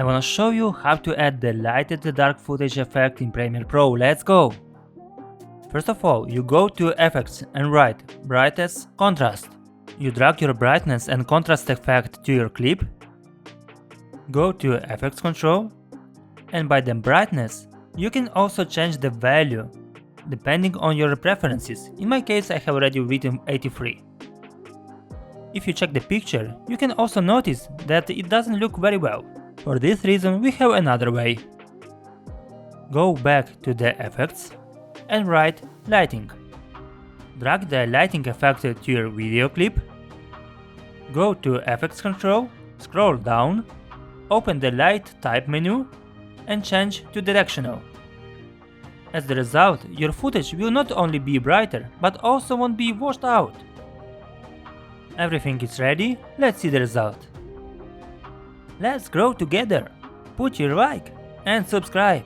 I wanna show you how to add the Lighten Dark Footage Effect in Premiere Pro. Let's go! First of all, you go to Effects and write Brightness, Contrast. You drag your brightness and contrast effect to your clip. Go to Effects Control, and by the brightness, you can also change the value depending on your preferences. In my case, I have already written 83. If you check the picture, you can also notice that it doesn't look very well. For this reason, we have another way. Go back to the effects and write lighting. Drag the lighting effect to your video clip. Go to Effects Control, scroll down, open the Light Type menu and change to Directional. As a result, your footage will not only be brighter, but also won't be washed out. Everything is ready, let's see the result. Let's grow together! Put your like and subscribe!